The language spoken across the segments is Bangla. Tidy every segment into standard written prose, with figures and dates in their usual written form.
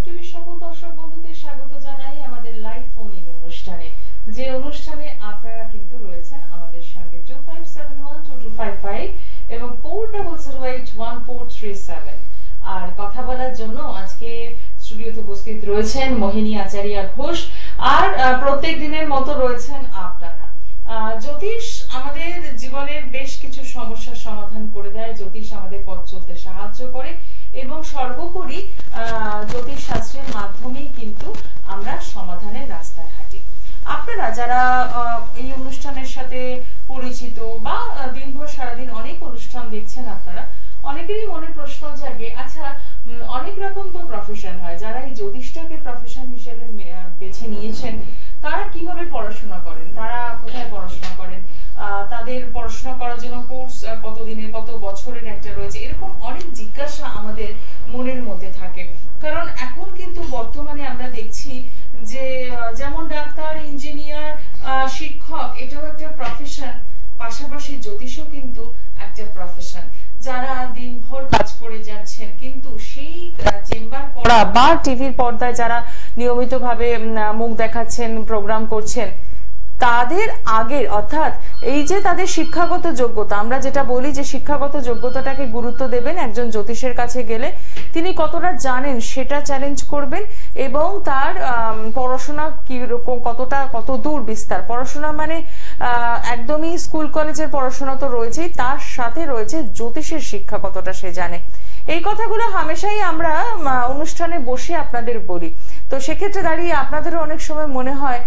টিভির সকল দর্শক বন্ধুদের স্বাগত জানাই আমাদের লাইভ ফোন ইন অনুষ্ঠানে, যে অনুষ্ঠানে আপনারা কিন্তু রয়েছেন আমাদের সঙ্গে 25712255 এবং 40081437। আর কথা বলার জন্য আজকে স্টুডিওতে উপস্থিত রয়েছেন মোহিনী আচারিয়া ঘোষ, আর প্রত্যেক দিনের মতো রয়েছেন আপনারা। জ্যোতিষ আমাদের জীবনের বেশ কিছু সমস্যার সমাধান করে দেয়, জ্যোতিষ আমাদের পথ চলতে সাহায্য করে এবং সর্বোপরি জ্যোতিষ শাস্ত্রের মাধ্যমেই কিন্তু আমরা সমাধানের রাস্তায় হাঁটি। আপনারা যারা এই অনুষ্ঠানের সাথে পরিচিত বা দিনভর সারাদিন অনেক অনুষ্ঠান দেখছেন, আপনারা অনেকেরই মনে প্রশ্ন জাগে, আচ্ছা অনেক রকম তো প্রফেশন হয়, যারা এই জ্যোতিষটাকে প্রফেশন হিসেবে বেছে নিয়েছেন তারা কিভাবে পড়াশোনা করেন, তারা কোথায় পড়াশোনা করেন, তাদের পড়াশোনা করার জন্য কোর্স কত দিনের কত বছরের একটা রয়েছে, এরকম অনেক জিজ্ঞাসা আমাদের মনের মধ্যে থাকে। কারণ এখন কিন্তু বর্তমানে আমরা দেখছি যে যেমন ডাক্তার, ইঞ্জিনিয়ার, শিক্ষক এটাও একটা প্রফেশন, পাশাপাশি জ্যোতিষও কিন্তু একটা প্রফেশন। যারা দিনভর কাজ করে যাচ্ছেন কিন্তু সেই চেম্বার পড়া বা টিভির পর্দায় যারা নিয়মিতভাবে মুখ দেখাচ্ছেন, প্রোগ্রাম করছেন, তাদের আগের অর্থাৎ এই যে তাদের শিক্ষাগত যোগ্যতা, আমরা যেটা বলি যে শিক্ষাগত যোগ্যতাটাকে গুরুত্ব দেবেন। একজন জ্যোতিষের কাছে গেলে তিনি কতটা জানেন সেটা চ্যালেঞ্জ করবেন এবং তার পড়াশোনা কিরকম, কত দূর বিস্তার। পড়াশোনা মানে একদমই স্কুল কলেজের পড়াশোনা তো রয়েছেই, তার সাথে রয়েছে জ্যোতিষের শিক্ষা কতটা সে জানে। এই কথাগুলো হামেশাই আমরা অনুষ্ঠানে বসে আপনাদের বলি। তো সেক্ষেত্রে দাঁড়িয়ে আপনাদেরও অনেক সময় মনে হয়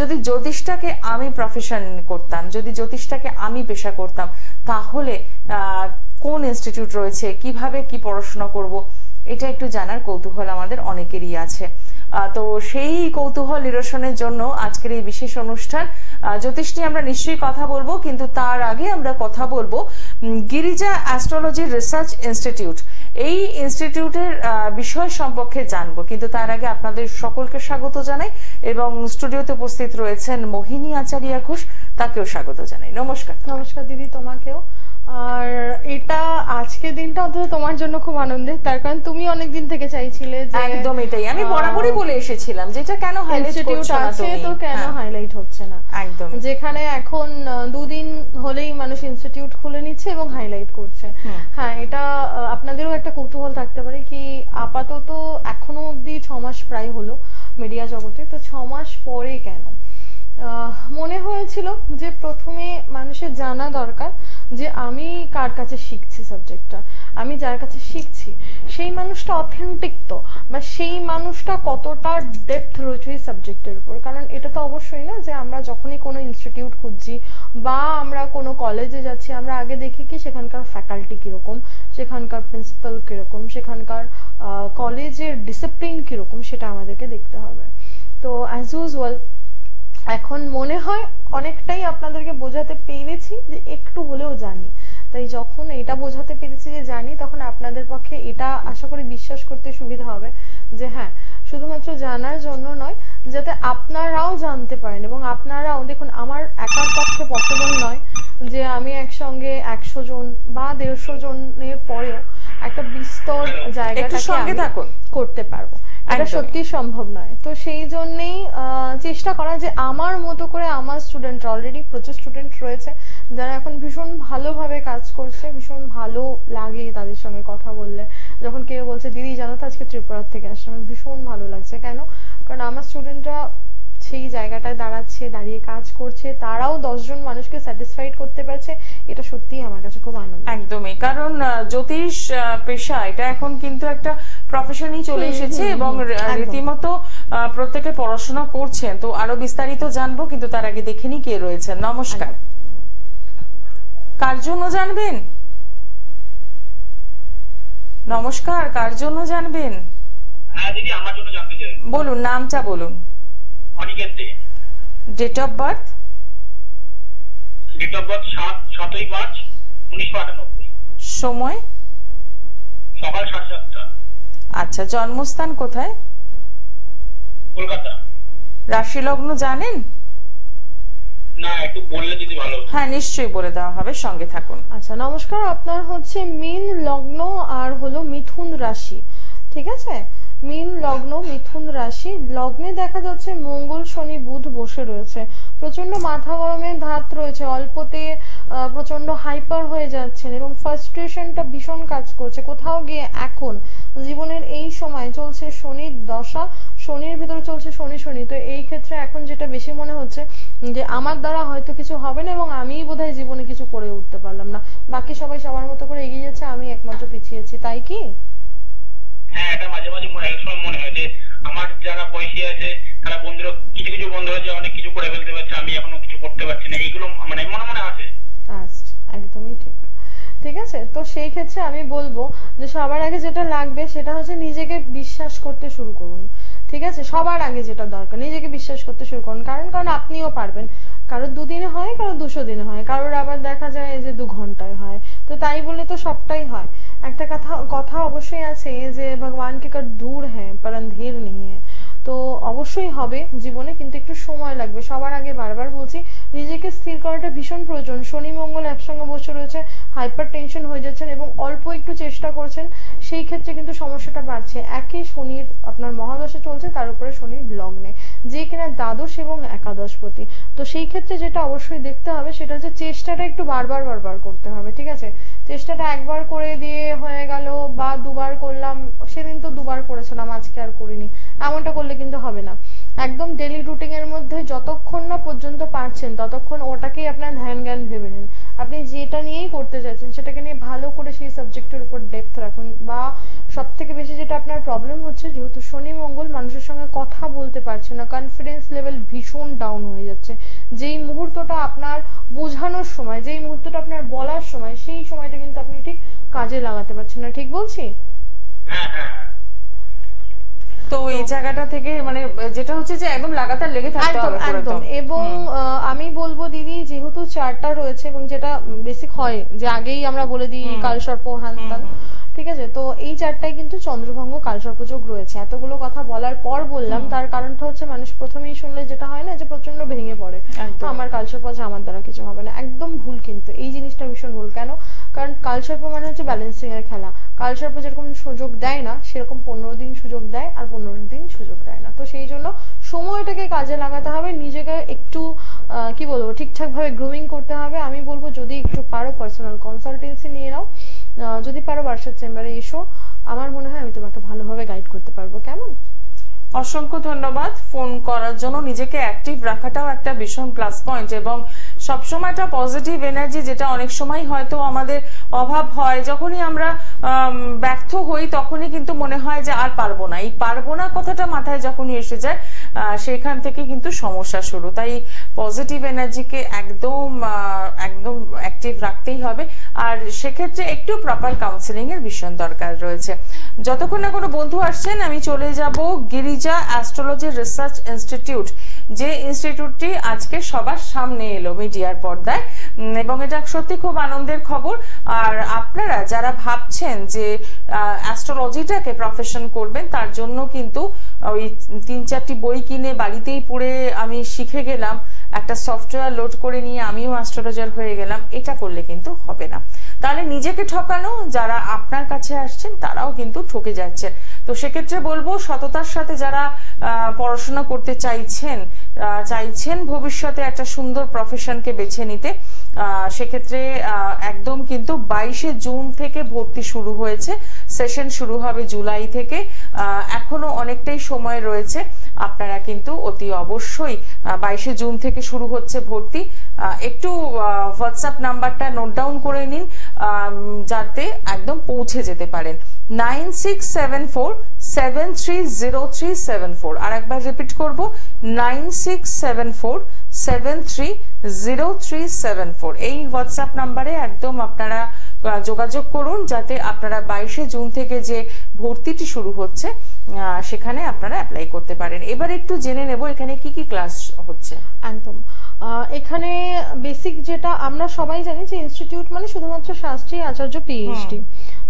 যদি জ্যোতিষটাকে আমি প্রফেশন করতাম, যদি জ্যোতিষটাকে আমি পেশা করতাম, তাহলে কোন ইনস্টিটিউট রয়েছে, কিভাবে কি পড়াশোনা করব, এটা একটু জানার কৌতূহল আমাদের অনেকেরই আছে। তো সেই কৌতূহল নিরসনের জন্য আজকের এই বিশেষ অনুষ্ঠান। জ্যোতিষ নিয়ে আমরা নিশ্চয়ই কথা বলবো, কিন্তু তার আগে আমরা কথা বলবো গিরিজা অ্যাস্ট্রোলজি রিসার্চ ইনস্টিটিউট, এই ইনস্টিটিউটের বিষয় সম্পর্কে জানবো। কিন্তু তার আগে আপনাদের সকলকে স্বাগত জানাই এবং স্টুডিওতে উপস্থিত রয়েছেন মোহিনী আচারিয়া ঘোষ, তাকেও স্বাগত জানাই। নমস্কার। নমস্কার দিদি, তোমাকেও। আর এটা আজকের দিনটা অন্তত তোমার জন্য খুব আনন্দের, তার কারণ তুমি অনেকদিন থেকে চাইছিলে যে একদম এটাই আমি বরাবরই বলে এসেছিলাম, যেটা কেন হাইলাইট করছো না তুমি, তো কেন হাইলাইট হচ্ছে না। একদম, যেখানে এখন দুদিন হলেই মানুষ ইনস্টিটিউট খুলে নিচ্ছে এবং হাইলাইট করছে। হ্যাঁ, এটা আপনাদেরও একটা কৌতূহল থাকতে পারে কি আপাতত এখনো অবধি 6 মাস প্রায় হলো মিডিয়া জগতে, তো 6 মাস পরে কেন মনে হয়েছিল যে প্রথমে মানুষের জানা দরকার যে আমি কার কাছে শিখছি সাবজেক্টটা, আমি যার কাছে শিখছি সেই মানুষটা অথেন্টিক তো, বা সেই মানুষটা কতটা ডেপথ রয়েছে এই সাবজেক্টের উপর। কারণ এটা তো অবশ্যই না যে আমরা যখনই কোনো ইনস্টিটিউট খুঁজছি বা আমরা কোনো কলেজে যাচ্ছি, আমরা আগে দেখি কি সেখানকার ফ্যাকাল্টি কিরকম, সেখানকার প্রিন্সিপাল কিরকম, সেখানকার কলেজের ডিসিপ্লিন কিরকম, সেটা আমাদেরকে দেখতে হবে। তো অ্যাজ ইউজুয়াল এখন মনে হয় অনেকটাই আপনাদেরকে বোঝাতে পেরেছি যে একটু হলেও জানি। তাই যখন এটা বোঝাতে পেরেছি যে জানি, তখন আপনাদের পক্ষে এটা আশা করি বিশ্বাস করতে সুবিধা হবে যে হ্যাঁ, শুধুমাত্র জানার জন্য নয়, যাতে আপনারাও জানতে পারেন এবং আপনারাও দেখুন, আমার একার পক্ষে পসিবল নয় যে আমি একসঙ্গে 100 জন বা 150 জনের পরেও একটা বিস্তর জায়গাটাকে করতে পারবো, এটা সত্যি সম্ভব নয়। তো সেই জন্যই চেষ্টা করা যে আমার মতো করে আমার স্টুডেন্টরা, অলরেডি প্রচুর স্টুডেন্ট রয়েছে যারা এখন ভীষণ ভালোভাবে কাজ করছে, ভীষণ ভালো লাগে তাদের সঙ্গে কথা বললে। যখন কেউ বলছে দিদি জানো তো আজকে ত্রিপুরার থেকে আসছে, আমার ভীষণ ভালো লাগছে। কেন? কারণ আমার স্টুডেন্টরা সেই জায়গাটায় দাঁড়াচ্ছে, দাঁড়িয়ে কাজ করছে, তারাও 10 জন মানুষকে স্যাটিসফাইড করতে পারছে, এটা সত্যিই আমার কাছে খুব আনন্দ। একদমই, কারণ জ্যোতিষ পেশা এটা এখন কিন্তু একটা প্রফেশনই চলে এসেছে এবং রীতিমতো প্রত্যেকে পড়াশোনা করছেন। তো আরো বিস্তারিত জানবো, কিন্তু তার আগে দেখে নি কে রয়েছেন। নমস্কার, কার জন্য জানবেন? নমস্কার, কার জন্য জানবেন? হ্যাঁ দিদি, আমার জন্য জানতে চাই। বলুন, নামটা বলুন। Aniket Dey. Date of birth? Date of birth 7ই মার্চ 1998। সময়? সকাল 7:30টা। আচ্ছা, জন্মস্থান কোথায়? কলকাতা। রাশি লগ্ন জানেন? না, একটু বললে দিদি ভালো হতো। হ্যাঁ, নিশ্চয়ই বলে দেওয়া হবে, সঙ্গে থাকুন। আচ্ছা, নমস্কার। আপনার হচ্ছে মীন লগ্ন আর হলো মিথুন রাশি, ঠিক আছে? মীন লগ্ন, মিথুন রাশি, লগ্নে দেখা যাচ্ছে মঙ্গল শনি বুধ বসে রয়েছে। প্রচন্ড মাথা গরমের ধাত রয়েছে, অল্পতে প্রচন্ড হাইপার হয়ে যাচ্ছেন এবং ফ্রাস্ট্রেশনটা ভীষণ কাজ করছে। কোথাও গিয়ে এখন জীবনের এই সময় চলছে শনির দশা, শনির ভিতরে চলছে শনি। তো এই ক্ষেত্রে এখন যেটা বেশি মনে হচ্ছে যে আমার দ্বারা হয়তো কিছু হবে না এবং আমিই বোধহয় জীবনে কিছু করে উঠতে পারলাম না, বাকি সবাই সবার মতো করে এগিয়ে যাচ্ছে, আমি একমাত্র পিছিয়েছি, তাই কি? হ্যাঁ, এটা মাঝে মাঝে এক সময় মনে হয় যে আমার যারা বয়সী আছে তারা বন্ধুরা, কিছু কিছু বন্ধুরা যে অনেক কিছু করে ফেলতে পারছে, আমি এখনো কিছু করতে পারছি না, এইগুলো মানে মনে মনে আসে। একদমই ঠিক। ঠিক আছে, তো সেই ক্ষেত্রে আমি বলবো যে সবার আগে যেটা লাগবে সেটা হচ্ছে নিজেকে বিশ্বাস করতে শুরু করুন। ঠিক আছে, সবার আগে যেটা দরকার নিজেকে বিশ্বাস করতে শুরু করুন, কারণ আপনিও পারবেন। কারোর 2 দিনে হয়, কারোর 200 দিনে হয়, কারোর আবার দেখা যায় যে 2 ঘন্টায় হয়। তো তাই বলে তো সবটাই হয়। একটা কথা অবশ্যই আছে যে ভগবান কে কর দূর হ্যাঁ পর অন্ধের নেই হ্যাঁ। তো অবশ্যই হবে জীবনে, কিন্তু একটু সময় লাগবে। সবার আগে বারবার বলছি নিজেকে স্থির করাটা ভীষণ প্রয়োজন। শনি মঙ্গল একসঙ্গে বসে রয়েছে, হাইপার টেনশন হয়ে যাচ্ছেন এবং অল্প একটু চেষ্টা করছেন, সেই ক্ষেত্রে কিন্তু সমস্যাটা বাড়ছে। একই শনির আপনার মহাদশা চলছে, তার উপরে শনির লগ্নে, যে কিনা দ্বাদশ এবং একাদশপতি। তো সেই ক্ষেত্রে যেটা অবশ্যই দেখতে হবে সেটা হচ্ছে চেষ্টাটা একটু বারবার করতে হবে। ঠিক আছে, চেষ্টাটা একবার করে দিয়ে হয়ে গেল বা 2বার করলাম, সেদিন তো 2বার করেছিলাম আজকে আর করিনি, এমনটা করলে কিন্তু হবে না। একদম ডেইলি রুটিন এর মধ্যে যতক্ষণ না পর্যন্ত পারছেন ততক্ষণ ওটাকেই আপনার ধ্যান জ্ঞান ভেবে নিন। আপনি যেটা নিয়েই করতে চাইছেন সেটাকে নিয়ে ভালো করে সেই সাবজেক্টের উপর ডেপথ রাখুন। বা সব থেকে বেশি যেটা আপনার প্রবলেম হচ্ছে, যেহেতু শনি মঙ্গল মানুষের সঙ্গে কথা বলতে পারছে না, কনফিডেন্স লেভেল ভীষণ ডাউন হয়ে যাচ্ছে। যেই মুহূর্তটা আপনার বোঝানোর সময়, যেই মুহূর্তটা আপনার বলার সময়, সেই সময়টা কিন্তু আপনি ঠিক কাজে লাগাতে পারছেন না। ঠিক বলছি? তো এই জায়গাটা থেকে মানে যেটা হচ্ছে যে একদম লাগাতার লেগে থাকতে হবে একদম। এবং আমি বলবো দিদি, যেহেতু চারটা রয়েছে এবং যেটা বেসিক হয় যে আগেই আমরা বলে দিই কালসর্প হ্যান, ঠিক আছে, তো এই চারটাই কিন্তু চন্দ্রভঙ্গ কালসর্পযোগ রয়েছে। এতগুলো কথা বলার পর বললাম, তার কারণটা হচ্ছে মানুষ প্রথমেই শুনলে যেটা হয় না যে প্রচন্ড ভেঙে পড়ে, আমার কালসর্প আছে, আমার দ্বারা কিছু হবে না। একদম ভুল, কিন্তু এই জিনিসটা ভীষণ ভুল। কেন? কারণ কালসর্প মানে হচ্ছে ব্যালেন্সিং এর খেলা। কালসর্প যেরকম সুযোগ দেয় না, সেরকম 15 দিন সুযোগ দেয় আর 15 দিন সুযোগ দেয় না। তো সেই জন্য সময়টাকে কাজে লাগাতে হবে, নিজেকে একটু কি বলবো ঠিকঠাক ভাবে গ্রুমিং করতে হবে। আমি বলবো যদি একটু পারো পার্সোনাল কনসালটেন্সি নিয়ে নাও, যদি পারো বার্ষিক চেম্বারে এসো, আমার মনে হয় আমি তোমাকে ভালোভাবে গাইড করতে পারবো। কেমন? অসংখ্য ধন্যবাদ ফোন করার জন্য। নিজেকে অ্যাক্টিভ রাখাটাও একটা ভীষণ প্লাস পয়েন্ট এবং সবসময়টা পজিটিভ এনার্জি, যেটা অনেক সময় হয়তো আমাদের অভাব হয়, যখনই আমরা ব্যর্থ হই তখনই কিন্তু মনে হয় যে আর পারবো না। এই পারবো না কথাটা মাথায় যখনই এসে যায় সেখান থেকে কিন্তু সমস্যা শুরু। তাই পজিটিভ এনার্জিকে একদম অ্যাক্টিভ রাখতেই হবে। আর সেক্ষেত্রে একটু প্রপার কাউন্সিলিং এর ভীষণ দরকার রয়েছে। যতক্ষণ না কোনো বন্ধু আসছেন, আমি চলে যাব গিরিজা অ্যাস্ট্রোলজি রিসার্চ ইনস্টিটিউট, যে ইনস্টিটিউটটি আজকে সবার সামনে এলো মিডিয়ার পর্দায়, এবং এটা সত্যি খুব আনন্দের খবর। আর আপনারা যারা ভাবছেন যে অ্যাস্ট্রোলজিটাকে প্রফেশন করবেন, তার জন্য কিন্তু ওই 3-4টি বই কিনে বাড়িতেই পড়ে আমি শিখে গেলাম, একটা সফটওয়্যার লোড করে নিয়ে আমিও অ্যাস্ট্রোলজার হয়ে গেলাম, এটা করলে কিন্তু হবে না। তাহলে নিজেকে ঠকানো, যারা আপনার কাছে আসছেন তারাও কিন্তু ঠকে যাচ্ছেন। তো সেক্ষেত্রে বলবো সততার সাথে যারা পড়াশোনা করতে চাইছেন ভবিষ্যতে একটা সুন্দর প্রফেশনকে বেছে নিতে, সেক্ষেত্রে একদম কিন্তু 22শে জুন থেকে ভর্তি শুরু হয়েছে, সেশন শুরু হবে জুলাই থেকে। এখনো অনেকটাই সময় রয়েছে, আপনারা কিন্তু অতি অবশ্যই 22শে জুন থেকে শুরু হচ্ছে ভর্তি। একটু হোয়াটসঅ্যাপ নাম্বারটা নোট ডাউন করে নিন যাতে একদম পৌঁছে যেতে পারেন। 9674730374। আর একবার রিপিট করব, 9674730374। এই হোয়াটসঅ্যাপ নাম্বারে একদম আপনারা যোগাযোগ করুন, যাতে আপনারা 22শে জুন থেকে যে ভর্তিটি শুরু হচ্ছে সেখানে আপনারা অ্যাপ্লাই করতে পারেন। এবার একটু জেনে নেব এখানে কি কি ক্লাস হচ্ছে। একদম, এখানে বেসিক যেটা আমরা সবাই জানি যে ইনস্টিটিউট মানে শুধুমাত্র শাস্ত্রী আচার্য পিএইচডি।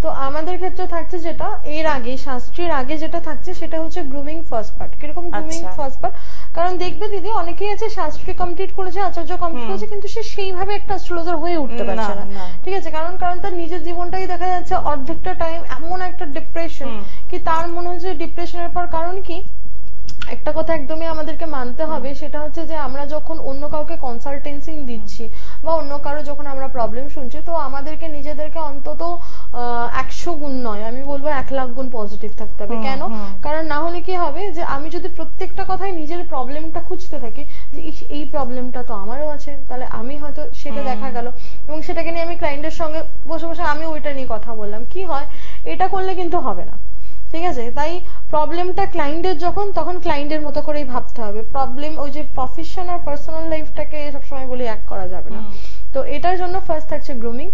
তো আমাদের ক্ষেত্রে থাকছে যেটা এর আগে শাস্ত্রীর আগে যেটা থাকছে সেটা হচ্ছে গ্রুমিং ফার্স্ট পার্ট। কিরকম গ্রুমিং ফার্স্ট পার্ট? কারণ দেখবে দিদি অনেকেই আছে শাস্ত্রী কমপ্লিট করেছে, আচার্য কমপ্লিট করেছে, কিন্তু সে সেইভাবে একটা অ্যাস্ট্রোলজার হয়ে উঠতে পারছে না, ঠিক আছে? কারণ তার নিজের জীবনটাই দেখা যাচ্ছে অর্ধেকটা টাইম এমন একটা ডিপ্রেশন কি তার মনে হচ্ছে ডিপ্রেশনের পর কারণ কি একটা কথা একদমই আমাদেরকে মানতে হবে, সেটা হচ্ছে যে আমরা যখন অন্য কাউকে কনসালটেন্সি দিচ্ছি বা অন্য কারো যখন আমরা প্রবলেম শুনছি, তো আমাদেরকে নিজেদেরকে অন্তত 100 গুণ নয়, আমি বলবো 1 লাখ গুণ পজিটিভ থাকতে হবে। কেন? কারণ না হলে কি হবে যে আমি যদি প্রত্যেকটা কথায় নিজের প্রবলেমটা খুঁজতে থাকি যে এই প্রবলেমটা তো আমারও আছে, তাহলে আমি হয়তো সেটা দেখা গেল এবং সেটাকে নিয়ে আমি ক্লায়েন্টের সঙ্গে বসে বসে আমি ওইটা নিয়ে কথা বললাম, কি হয়? এটা করলে কিন্তু হবে না, ঠিক আছে? তাই প্রবলেমটা ক্লায়েন্টের যখন, তখন ক্লায়েন্টের মতো করেই ভাবতে হবে। প্রবলেম ওই যে প্রফেশন আর পার্সোনাল লাইফটাকে সবসময় বলি এক করা যাবে না। তো এটার জন্য ফার্স্ট থাকছে গ্রুমিং,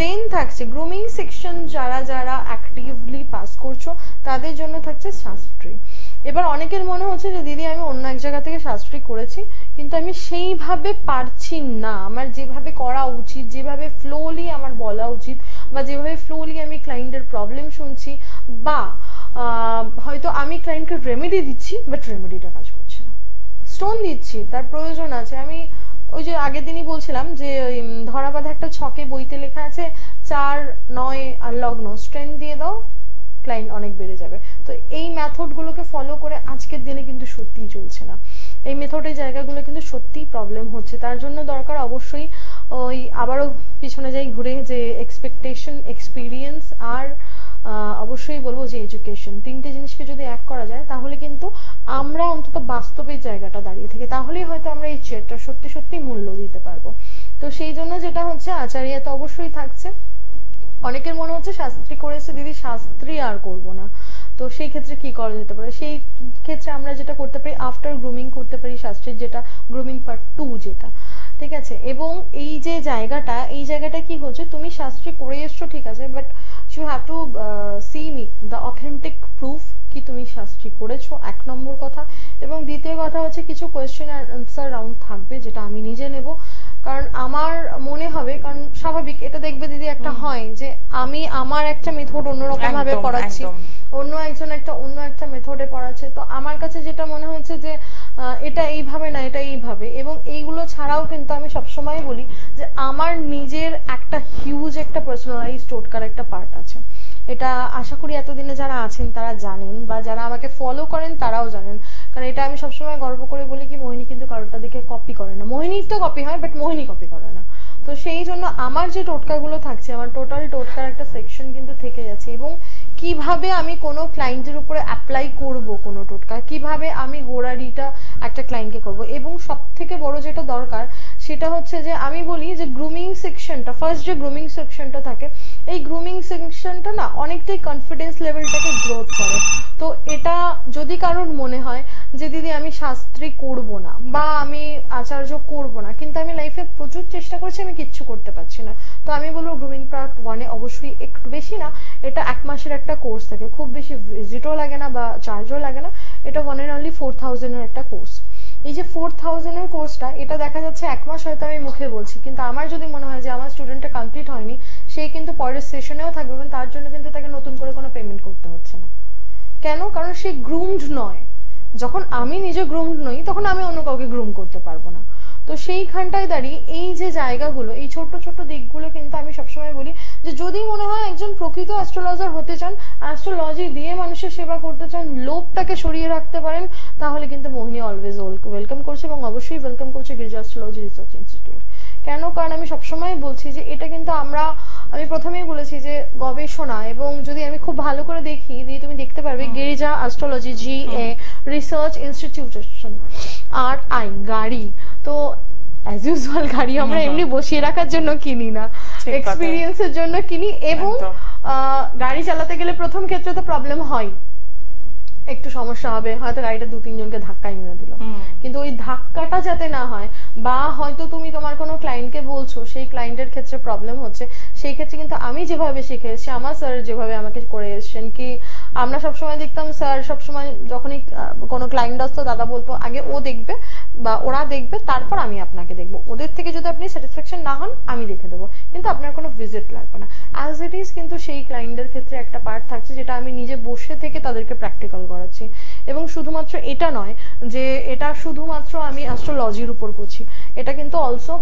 দেন থাকছে গ্রুমিং সেকশন যারা যারা অ্যাক্টিভলি পাস করছো তাদের জন্য থাকছে শাস্ত্রী। এবার অনেকের মনে হচ্ছে যে দিদি আমি অন্য এক জায়গা থেকে শাস্ত্রী করেছি কিন্তু আমি সেইভাবে পারছি না, আমার যেভাবে করা উচিত, যেভাবে ফ্লোলি আমার বলা উচিত বা যেভাবে ফ্লোলি আমি ক্লায়েন্টের প্রবলেম শুনছি, বা হয়তো আমি ক্লায়েন্টকে রেমেডি দিচ্ছি বাট রেমেডিটা কাজ করছে না, স্টোন দিচ্ছি তার প্রয়োজন আছে। আমি ওই যে আগের দিনই বলছিলাম যে ধরাবাঁধা একটা ছকে বইতে লেখা আছে 4, 9 আর লগ্ন, স্ট্রেংথ দিয়ে দাও ক্লায়েন্ট অনেক বেড়ে যাবে। তো এই মেথডগুলোকে ফলো করে আজকের দিনে কিন্তু সত্যিই চলছে না, এই মেথডের জায়গাগুলো কিন্তু সত্যিই প্রবলেম হচ্ছে। তার জন্য দরকার অবশ্যই ওই আবারও পিছনে যাই ঘুরে যে এক্সপেকটেশন, এক্সপিরিয়েন্স আর অবশ্যই বলবো যে এডুকেশন, তিনটে জিনিসকে যদি এক করা যায় তাহলে কিন্তু আমরা অন্তত বাস্তবের জায়গাটা দাঁড়িয়ে থেকে তাহলেই হয়তো আমরা এই চেয়ারটা সত্যি সত্যি মূল্য দিতে পারবো। তো সেই জন্য যেটা হচ্ছে আচার্য তো অবশ্যই থাকছে। অনেকের মনে হচ্ছে শাস্ত্রী করেছে দিদি শাস্ত্রী আর করব না, তো সেই ক্ষেত্রে কি করা যেতে পারে? সেই ক্ষেত্রে আমরা যেটা করতে পারি আফটার গ্রুমিং করতে পারি শাস্ত্রীর, যেটা গ্রুমিং পার্ট 2 যেটা, ঠিক আছে? এবং এই যে জায়গাটা, এই জায়গাটা কি হচ্ছে, তুমি শাস্ত্রী করে এসছো ঠিক আছে, but you have to see me the authentic proof কি তুমি শাস্ত্রী করেছো, 1 নম্বর কথা। এবং দ্বিতীয় কথা হচ্ছে কিছু কোয়েশ্চেন অ্যান্ড আনসার রাউন্ড থাকবে যেটা আমি নিজে নেব, কারণ আমার মনে হবে, কারণ স্বাভাবিক এটা দেখবে দিদি একটা হয় যে আমি আমার একটা মেথড অন্যরকম ভাবে পড়াচ্ছি, অন্য একজন অন্য একটা মেথডে পড়াচ্ছে, তো আমার কাছে যেটা মনে হচ্ছে যে এটা এইভাবে না এটা এইভাবে। এবং এইগুলো ছাড়াও কিন্তু আমি সবসময় বলি যে আমার নিজের একটা হিউজ একটা পার্সোনালাইজ টোটকার একটা পার্ট আছে, এটা আশা করি এতদিনে যারা আছেন তারা জানেন বা যারা আমাকে ফলো করেন তারাও জানেন, কারণ এটা আমি সবসময় গর্ব করে বলি কি মোহিনী কিন্তু কারোরটা দেখে কপি করে না, মোহিনীর তো কপি হয় বাট মোহিনী কপি করে না। তো সেই জন্য আমার যে টোটকাগুলো থাকছে, আমার টোটাল টোটকার একটা সেকশন কিন্তু থেকে যাচ্ছে, এবং কিভাবে আমি কোনো ক্লায়েন্টের উপরে অ্যাপ্লাই করব কোনো টোটকা, কিভাবে আমি হোরারিটা একটা ক্লায়েন্টকে করব। এবং সব থেকে বড় যেটা দরকার সেটা হচ্ছে যে আমি বলি যে গ্রুমিং সেকশনটা, ফার্স্ট যে গ্রুমিং সেকশনটা থাকে, এই গ্রুমিং সেকশনটা না অনেকটাই কনফিডেন্স লেভেলটাকে গ্রোথ করে। তো এটা যদি কারোর মনে হয় যে দিদি আমি শাস্ত্রী করব না বা আমি আচার্য করব না, কিন্তু আমি লাইফে প্রচুর চেষ্টা করছি আমি কিচ্ছু করতে পারছি না, তো আমি বলবো গ্রুমিং পার্ট 1-এ অবশ্যই একটু বেশি না, এটা 1 মাসের একটা কোর্স থাকে, খুব বেশি ভিজিটও লাগে না বা চার্জও লাগে না, এটা 1 and only 4000-এর একটা কোর্স। এই যে 4000-এর কোর্সটা, এটা দেখা যাচ্ছে 1 মাস হয়তো আমি মুখে বলছি, কিন্তু আমার যদি মনে হয় যে আমার স্টুডেন্টটা কমপ্লিট হয়নি, সেই কিন্তু পরের সেশনেও থাকবে এবং তার জন্য কিন্তু তাকে নতুন করে কোনো পেমেন্ট করতে হচ্ছে না। কেন? কারণ সে গ্রুমড নয়। যখন আমি নিজে গ্রুমড নই তখন আমি অন্য কাউকে গ্রুম করতে পারবো না। তো সেইখানটায় দাঁড়িয়ে এই যে জায়গাগুলো, এই ছোট্ট ছোট্ট দিকগুলো কিন্তু আমি সবসময় বলি যে যদি মনে হয় একজন প্রকৃত অ্যাস্ট্রোলজার হতে চান, অ্যাস্ট্রোলজি দিয়ে মানুষের সেবা করতে চান, লোভটাকে সরিয়ে রাখতে পারেন, তাহলে কিন্তু মোহিনী অলওয়েজ ওয়েলকাম করছে এবং অবশ্যই ওয়েলকাম করছে গিরিজা অ্যাস্ট্রোলজি রিসার্চ ইনস্টিটিউট। কেন? কারণ আমি সবসময় বলছি যে এটা কিন্তু আমি প্রথমেই বলেছি যে গবেষণা, এবং যদি আমি খুব ভালো করে দেখি দিয়ে তুমি দেখতে পারবে Girija astrology GA research institution RI গাড়ি, তো অ্যাজ ইউজুয়াল গাড়ি আমরা এমনি বসিয়ে রাখার জন্য কিনি না, এক্সপিরিয়েন্সের জন্য কিনি। এবং গাড়ি চালাতে গেলে প্রথম ক্ষেত্রে তো প্রবলেম হয়, একটু সমস্যা হবে, হয়তো গাড়িটা 2-3 জনকে ধাক্কাই মেরে দিল, কিন্তু ওই ধাক্কাটা যাতে না হয়, বা হয়তো তুমি তোমার কোনো ক্লায়েন্টকে বলছো সেই ক্লায়েন্টের ক্ষেত্রে প্রবলেম হচ্ছে, সেই ক্ষেত্রে কিন্তু আমি যেভাবে শিখে এসেছি, আমার স্যার যেভাবে আমাকে করে এসেছেন কি আমরা সবসময় দেখতাম স্যার সবসময় যখনই কোনো ক্লায়েন্ট আসতো দাদা বলতো আগে ও দেখবে বা ওরা দেখবে তারপর আমি আপনাকে দেখবো, ওদের থেকে যদি আপনি স্যাটিসফ্যাকশন না হন আমি দেখে দেবো, কিন্তু আপনার কোনো ভিজিট লাগবে না। অ্যাজ ইট ইজ কিন্তু সেই ক্লায়েন্টের ক্ষেত্রে একটা পার্ট থাকছে যেটা আমি নিজে বসে থেকে তাদেরকে প্র্যাকটিক্যাল করাচ্ছি। এবং শুধুমাত্র এটা নয় যে এটা শুধুমাত্র আমি অ্যাস্ট্রোলজির উপর করছি, এটা কিন্তু অলসো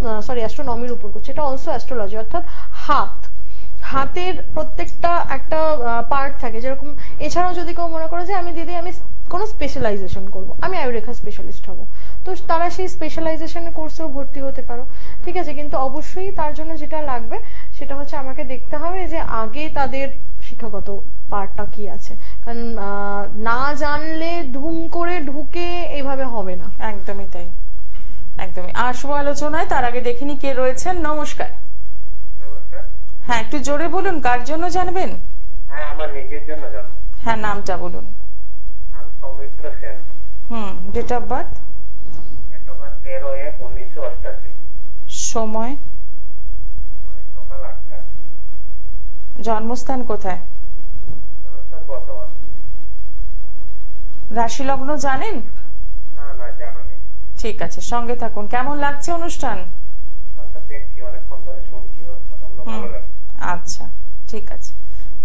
অ্যাস্ট্রোনমির উপর করছি, এটা অলসো অ্যাস্ট্রোলজি, অর্থাৎ হাতের প্রত্যেকটা একটা পার্ট থাকে যেরকম। এছাড়াও যদি কেউ মনে করে যে আমি কোনো স্পেশালাইজেশন করব, আমি আয়ুরেখা স্পেশালিস্ট হব, তো তারা সেই স্পেশালাইজেশন কোর্সেও ভর্তি হতে পারো, ঠিক আছে। কিন্তু অবশ্যই তার জন্য যেটা লাগবে সেটা হচ্ছে আমাকে দেখতে হবে যে আগে তাদের শিক্ষাগত পার্টটা কি আছে, কারণ না জানলে ধুম করে ঢুকে এইভাবে হবে না। একদমই তাই, একদমই। আসবো আলোচনায়, তার আগে দেখিনি কে রয়েছেন। নমস্কার। হ্যাঁ, একটু জোরে বলুন, কার জন্য জানবেন? হ্যাঁ, আমার নিজের জন্য জানবো। হ্যাঁ, নামটা বলুন। নাম Soumitra Sen. Date of birth? Date of birth 13/1/1988। সময়? সকাল 8টা। জন্মস্থান কোথায়? জন্মস্থান বর্ধমান। রাশি লগ্ন জানেন? না জানা নেই। ঠিক আছে, সঙ্গে থাকুন। কেমন লাগছে অনুষ্ঠান? অনুষ্ঠানটা দেখছি, অনেকক্ষণ ধরে শুনছি, কথাগুলো ভালো লাগছে। আচ্ছা, ঠিক আছে।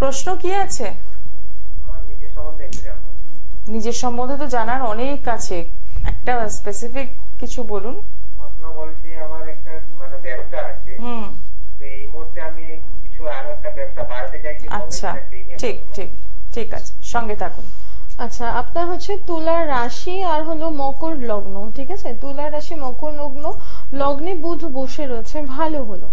প্রশ্ন কি আছে? আমার নিজের সম্বন্ধে একটু জানবো। নিজের সম্বন্ধে তো জানার অনেক আছে, একটা স্পেসিফিক কিছু বলুন। প্রশ্ন বলছি, আমার একটা ব্যবসা আছে, এই মুহূর্তে আমি কিছু আরো একটা ব্যবসা বাড়াতে চাইছি। আচ্ছা, ঠিক আছে, সঙ্গে থাকুন। আচ্ছা, আপনার হচ্ছে তুলা রাশি আর হলো মকর লগ্ন, ঠিক আছে। তুলা রাশি মকর লগ্ন, লগ্নে বুধ বসে রয়েছে, ভালো হলো,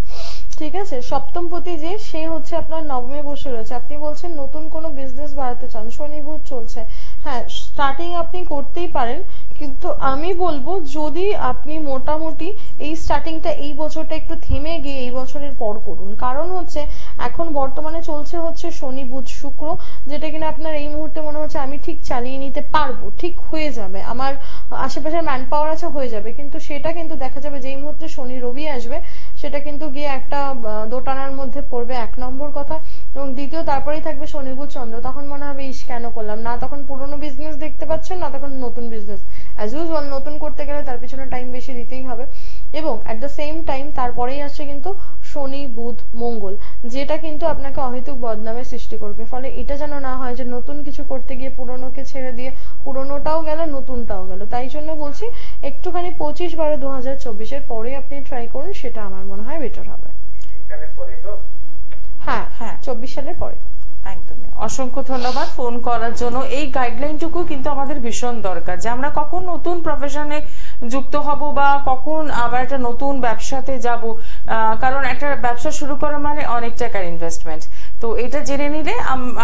ঠিক আছে। সপ্তমপতি যে সে হচ্ছে আপনার নবমে বসে রয়েছে। আপনি বলছেন নতুন কোনো বিজনেস বাড়াতে চান, শনি বুধ চলছে, হ্যাঁ স্টার্টিং আপনি করতেই পারেন, কিন্তু আমি বলবো যদি আপনি মোটামুটি এই স্টার্টিংটা এই বছরটা একটু থেমে গিয়ে এই বছরের পর করুন। কারণ হচ্ছে এখন বর্তমানে চলছে হচ্ছে শনি বুধ শুক্র, যেটা কিনা আপনার এই মুহূর্তে মনে হচ্ছে আমি ঠিক চালিয়ে নিতে পারবো, ঠিক হয়ে যাবে, আমার আশেপাশের ম্যান পাওয়ার আছে, হয়ে যাবে, কিন্তু সেটা কিন্তু দেখা যাবে যেই মুহূর্তে শনি রবি আসবে সেটা কিন্তু গিয়ে একটা দোটানার মধ্যে পড়বে, 1 নম্বর কথা। এবং দ্বিতীয় তারপরেই থাকবে শনি বুধ চন্দ্র, তখন মনে হবে ইস কেন করলাম না, তখন পুরোনো বিজনেস দেখতে পাচ্ছেন না, তখন নতুন বিজনেস অ্যাজ ইউজুয়াল, নতুন করতে গেলে তার পিছনে টাইম বেশি দিতেই হবে। এবং অ্যাট দ্য সেম টাইম তারপরেই আসছে কিন্তু শনি বুধ মঙ্গল, যেটা কিন্তু আপনাকে অহেতুক বদনামের সৃষ্টি করবে। ফলে এটা যেন না হয় যে নতুন কিছু করতে গিয়ে পুরোনোকে ছেড়ে দিয়ে পুরোনোটাও গেল নতুনটাও গেল। তাই জন্য বলছি একটুখানি 25/12/2024 পরে আপনি ট্রাই করুন, সেটা আমার মনে হয় বেটার হবে। হ্যাঁ, 24 সালের পরে। একদমই। অসংখ্য ধন্যবাদ ফোন করার জন্য। এই গাইডলাইনটুকু কিন্তু আমাদের ভীষণ দরকার, যে আমরা কখন নতুন প্রফেশনে যুক্ত হব বা কখন আবার একটা নতুন ব্যবসাতে যাব, কারণ একটা ব্যবসা শুরু করা মানে অনেক টাকার ইনভেস্টমেন্ট। তো এটা জেনে নিলে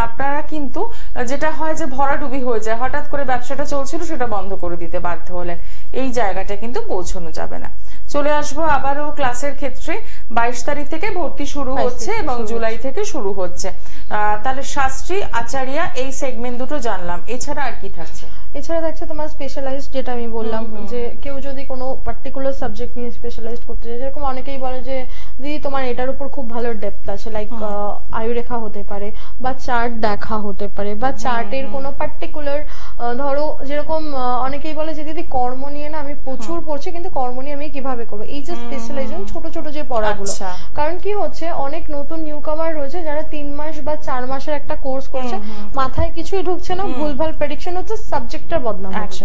আপনারা কিন্তু যেটা হয় যে ভরাডুবি হয়ে যায়, হঠাৎ করে ব্যবসাটা চলছিল সেটা বন্ধ করে দিতে বাধ্য হলেন, এই জায়গাটা কিন্তু পৌঁছানো যাবে না। চলে আসবো আবারও ক্লাসের ক্ষেত্রে। 22 তারিখ থেকে ভর্তি শুরু হচ্ছে এবং জুলাই থেকে শুরু হচ্ছে। তাহলে শাস্ত্রী আচার্যা এই সেগমেন্ট দুটো জানলাম, এছাড়া আর কি থাকছে? এছাড়া থাকছে তোমার স্পেশালাইজড, যেটা আমি বললাম যে কেউ যদি কোনো পার্টিকুলার সাবজেক্ট নিয়ে স্পেশালাইজড করতে চায়, যেরকম অনেকেই বলে যে দিদি তোমার এটার উপর খুব ভালো ডেপথ আছে, লাইক আয়ুরেখা হতে পারে বা চার্ট দেখা হতে পারে বা চার্টের কোনো পার্টিকুলার, ধরো যেরকম অনেকেই বলে যে দিদি কর্ম নিয়ে না আমি প্রচুর পড়ছি, কিন্তু কর্ম নিয়ে আমি কিভাবে করবো, এই যে স্পেশালাইজেশন ছোট ছোট যে পড়াগুলো। কারণ কি হচ্ছে অনেক নতুন নিউ কামার রয়েছে যারা 3 মাস বা 4 মাসের একটা কোর্স করছে, মাথায় কিছুই ঢুকছে না, ভুলভাল প্রেডিকশন হচ্ছে, সাবজেক্টটার বদনাম হচ্ছে।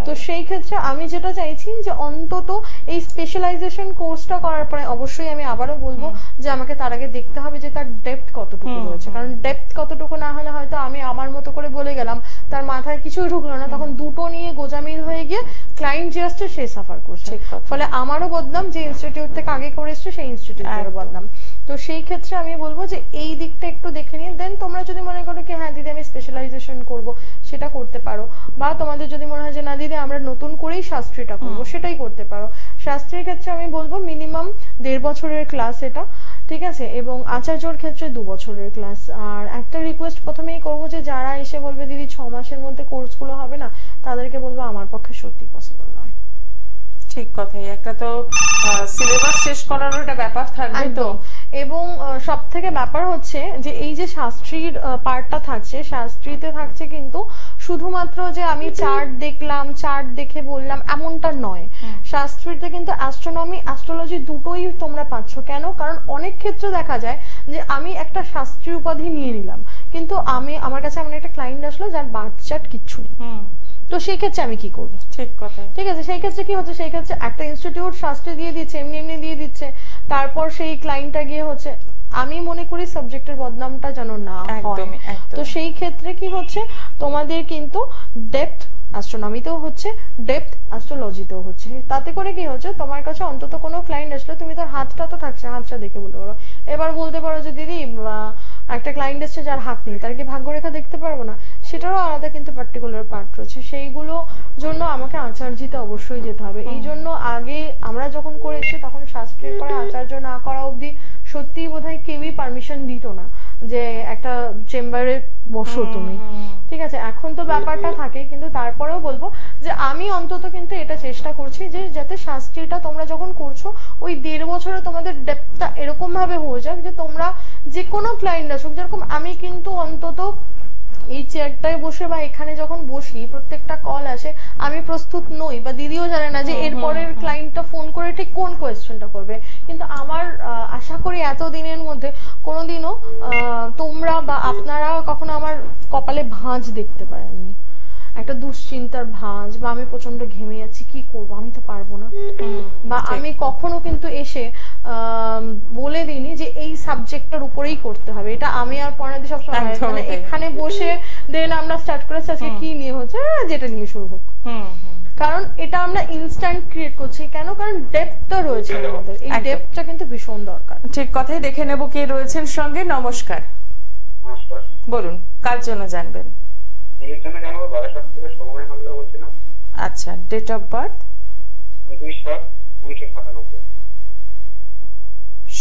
তো সেই ক্ষেত্রে আমি যেটা চাইছি যে অন্তত এই স্পেশালাইজেশন কোর্সটা করার পরে অবশ্যই আমি আবারও বলবো যে আমাকে তার আগে দেখতে হবে যে তার ডেপথ কতটুকু রয়েছে, কারণ ডেপথ কতটুকু না হলে হয়তো আমি আমার মতো করে বলে গেলাম, তার মাথায় কিছুই ঢুকলো না, তখন দুটো নিয়ে গোজামিল হয়ে গিয়ে ক্লায়েন্ট যে আসছে সে সাফার করছে, ফলে আমারও বদনাম, যে ইনস্টিটিউট থেকে আগে করে এসছে সেই ইনস্টিটিউটের বদনাম। তো সেই ক্ষেত্রে আমি বলবো যে এই দিকটা একটু দেখে নিয়ে দেন তোমরা যদি মনে করো কি হ্যাঁ দিদি আমি স্পেশালাইজেশন করব, সেটা করতে পারো, বা তোমাদের যদি মনে হয় যে না দিদি আমরা নতুন করেই শাস্ত্রীটা করবো, সেটাই করতে পারো। শাস্ত্রীর ক্ষেত্রে আমি বলবো মিনিমাম 1.5 বছরের ক্লাস এটা, ঠিক আছে, এবং আচার্যর ক্ষেত্রে 2 বছরের ক্লাস। আর একটা রিকোয়েস্ট প্রথমেই করবো যে যারা এসে বলবে দিদি 6 মাসের মধ্যে কোর্সগুলো হবে না, তাদেরকে বলবো আমার পক্ষে সত্যি পসিবল নয়। ঠিক কথাই, একটা তো সিলেবাস শেষ করারও একটা ব্যাপার থাকবে। তো এবং সব থেকে ব্যাপার হচ্ছে যে এই যে শাস্ত্রীর পার্টটা থাকছে, শাস্ত্রীতে থাকছে কিন্তু শুধুমাত্র যে আমি চার্ট দেখলাম, চার্ট দেখে বললাম এমনটা নয়। শাস্ত্রীতে কিন্তু অ্যাস্ট্রোনমি অ্যাস্ট্রোলজি দুটোই তোমরা পাচ্ছ। কেন? কারণ অনেক ক্ষেত্রে দেখা যায় যে আমি একটা শাস্ত্রী উপাধি নিয়ে নিলাম, কিন্তু আমার কাছে এমন একটা ক্লায়েন্ট আসলো যার বার্থ চার্ট কিচ্ছু নেই, তো সেই ক্ষেত্রে আমি কি করবো? ঠিক কথা, ঠিক আছে। সেই ক্ষেত্রে কি হচ্ছে, সেই ক্ষেত্রে একটা ইনস্টিটিউট শাস্ত্রে দিয়ে দিচ্ছে, এমনি এমনি দিয়ে দিচ্ছে, তারপর সেই ক্লায়েন্টটা গিয়ে হচ্ছে, আমি মনে করি সাবজেক্টের বদনামটা যেন না হয়। তো সেই ক্ষেত্রে কি হচ্ছে, তোমাদের কিন্তু ডেপথ অ্যাস্ট্রোনমিতেও হচ্ছে, ডেপথ অ্যাস্ট্রোলজিতেও হচ্ছে। তাতে করে কি হচ্ছে, তোমার কাছে অন্তত কোনো ক্লায়েন্ট আসলে তুমি তার হাতটা তো থাকছে, হাতটা দেখে বলতে পারো। এবার বলতে পারো যে দিদি একটা ক্লায়েন্ট এসছে যার হাত নেই, তার কি ভাগ্যরেখা দেখতে পারবো না? সেটারও আলাদা কিন্তু পার্টিকুলার পার্ট রয়েছে, সেইগুলো জন্য আমাকে আচার্যিতে অবশ্যই যেতে হবে। এই জন্য আগে আমরা যখন করেছি তখন শাস্ত্রের পরে আচার্য না করা অবধি সত্যিই বোধহয় কেউই পারমিশন দিত না যে একটা চেম্বারে বসো তুমি, ঠিক আছে। এখন তো ব্যাপারটা থাকে, কিন্তু তারপরেও বলবো যে আমি অন্তত কিন্তু এটা চেষ্টা করছি যে যাতে শাস্ত্রীটা তোমরা যখন করছো ওই 1.5 বছরে তোমাদের ডেপথটা এরকম ভাবে হয়ে যাক যে তোমরা যে কোনো ক্লায়েন্ট আসুক, যেরকম আমি কিন্তু অন্তত এই চেয়ারটায় বসে বা এখানে যখন বসি প্রত্যেকটা কল আসে, আমি প্রস্তুত নই বা দিদিও জানে না যে এরপরের ক্লায়েন্টটা ফোন করে ঠিক কোন কোয়েশ্চেনটা করবে। কিন্তু আমার আশা করি এতদিনের মধ্যে কোনোদিনও তোমরা বা আপনারা কখনো আমার কপালে ভাঁজ দেখতে পারেননি, একটা দুশ্চিন্তার ভাঁজ, বা আমি প্রচন্ড ঘেমে যাচ্ছি কি করব আমি তো পারবো না, বা আমি কখনো কিন্তু এসে বলে দিইনি যে এই সাবজেক্টটার উপরেই করতে হবে। এটা আমি আর পর্ণাদি সবসময় মানে এখানে বসে দেন আমরা স্টার্ট করেছি আজকে কি নিয়ে হচ্ছে, যেটা নিয়ে শুরু হোক, কারণ এটা আমরা ইনস্ট্যান্ট ক্রিয়েট করছি। কেন? কারণ ডেপথটা রয়েছে আমাদের, এই ডেপথটা কিন্তু ভীষণ দরকার। ঠিক কথাই। দেখে নেব কে রয়েছেন সঙ্গে। নমস্কার, বলুন কার জন্য জানবেন? আচ্ছা, ডেট অফ বার্থ,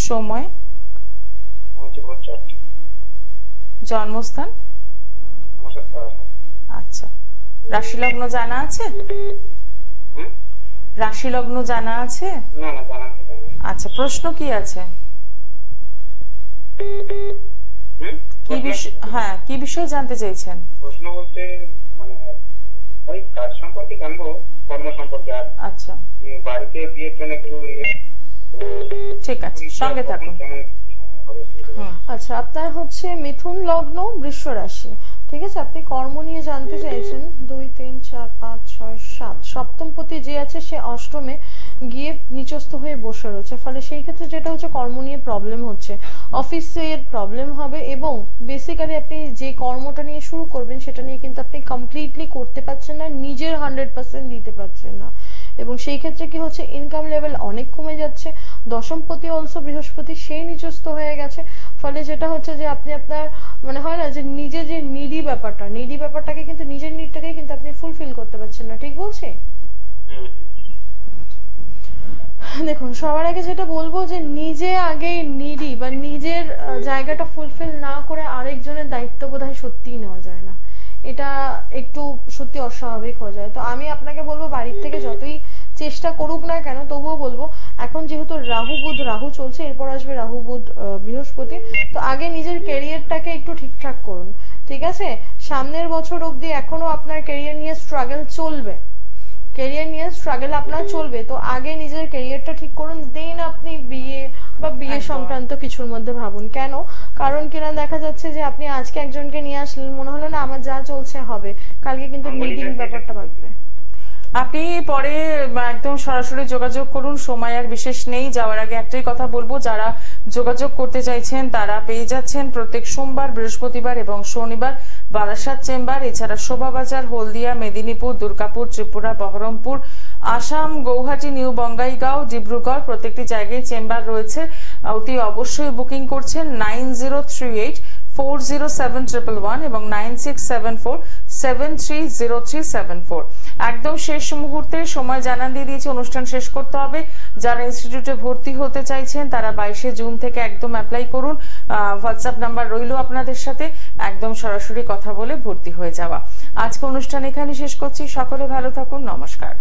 সময়, জন্মস্থান, আচ্ছা, রাশি লগ্ন জানা আছে? রাশি লগ্ন জানা আছে? আচ্ছা, প্রশ্ন কি আছে? কি বিষয়, হ্যাঁ কি বিষয় জানতে চাইছেন? প্রশ্ন বলতে মানে ওই কাজ সম্পর্কে জানবো, কর্ম সম্পর্কে। আর আচ্ছা, বাড়িতে বিয়ের জন্য একটু ঠিক আছে, সঙ্গে থাকুন। আচ্ছা, আপনার হচ্ছে মিথুন লগ্ন, বৃষ রাশি, ঠিক আছে। আপনি কর্ম নিয়ে জানতে চাইছেন। 2, 3, 4, 5, 6, 7 সপ্তমপতি যে আছে সে অষ্টমে গিয়ে নিচস্থ হয়ে বসে রয়েছে, ফলে সেই ক্ষেত্রে যেটা হচ্ছে কর্ম নিয়ে প্রবলেম হচ্ছে, অফিসের প্রবলেম হবে, এবং বেসিক্যালি আপনি যে কর্মটা নিয়ে শুরু করবেন সেটা নিয়ে কিন্তু আপনি কমপ্লিটলি করতে পারছেন না, নিজের 100% দিতে পারছেন না, এবং সেই ক্ষেত্রে কি হচ্ছে ইনকাম লেভেল অনেক কমে যাচ্ছে। দশমপতি অলসো বৃহস্পতি সেই নিচস্থ হয়ে গেছে, ফলে যেটা হচ্ছে যে আপনি আপনার মানে হয় না যে নিজে যে নিডি ব্যাপারটাকে কিন্তু নিজের নিডটাকে কিন্তু আপনি ফুলফিল করতে পারছেন না, ঠিক বলছি? দেখুন, সবার আগে যেটা বলবো যে নিজে আগে নিডি বা নিজের জায়গাটা ফুলফিল না করে আরেকজনের দায়িত্ব বোধহয় সত্যিই নেওয়া যায় না, এটা একটু সত্যি অস্বাভাবিক হয়ে যায়। তো আমি আপনাকে বলবো বাড়ির থেকে যতই চেষ্টা করুক না কেন, তবুও বলবো এখন যেহেতু রাহু চলছে, এরপর আসবে রাহু বুধ বৃহস্পতি, তো আগে নিজের ক্যারিয়ারটাকে একটু ঠিকঠাক করুন, ঠিক আছে। সামনের বছর অবধি এখনো আপনার ক্যারিয়ার নিয়ে স্ট্রাগল আপনার চলবে, তো আগে নিজের ক্যারিয়ারটা ঠিক করুন, দেন আপনি বিয়ে সংক্রান্ত কিছুর মধ্যে ভাবুন। কেন? কারণ কিনা দেখা যাচ্ছে যে আপনি আজকে একজনকে নিয়ে আসলেন, মনে হলো না আমার যা চলছে হবে, কালকে কিন্তু লিডিং ব্যাপারটা বাড়বে। আপনি পরে একদম সরাসরি যোগাযোগ করুন, সময় আর বিশেষ নেই। যাওয়ার আগে একটাই কথা বলবো, যারা যোগাযোগ করতে চাইছেন তারা পেয়ে যাচ্ছেন প্রত্যেক সোমবার, বৃহস্পতিবার এবং শনিবার বারাসাত চেম্বার, এছাড়া শোভাবাজার, হলদিয়া, মেদিনীপুর, দুর্গাপুর, ত্রিপুরা, বহরমপুর, আসাম, গৌহাটি, নিউ বঙ্গাইগাঁও, ডিব্রুগড় প্রত্যেকটি জায়গায় চেম্বার রয়েছে। অতি অবশ্যই বুকিং করছেন 9038407111 এবং 9674730374। একদম শেষ মুহূর্তে সময় জানান দিয়ে দিয়েছি, অনুষ্ঠান শেষ করতে হবে। যারা ইনস্টিটিউটে ভর্তি হতে চাইছেন তারা 22শে জুন থেকে একদম অ্যাপ্লাই করুন। হোয়াটসঅ্যাপ নাম্বার রইল আপনাদের সাথে, একদম সরাসরি কথা বলে ভর্তি হয়ে যাওয়া। আজকে অনুষ্ঠান এখানে শেষ করছি। সকলে ভালো থাকুন। নমস্কার।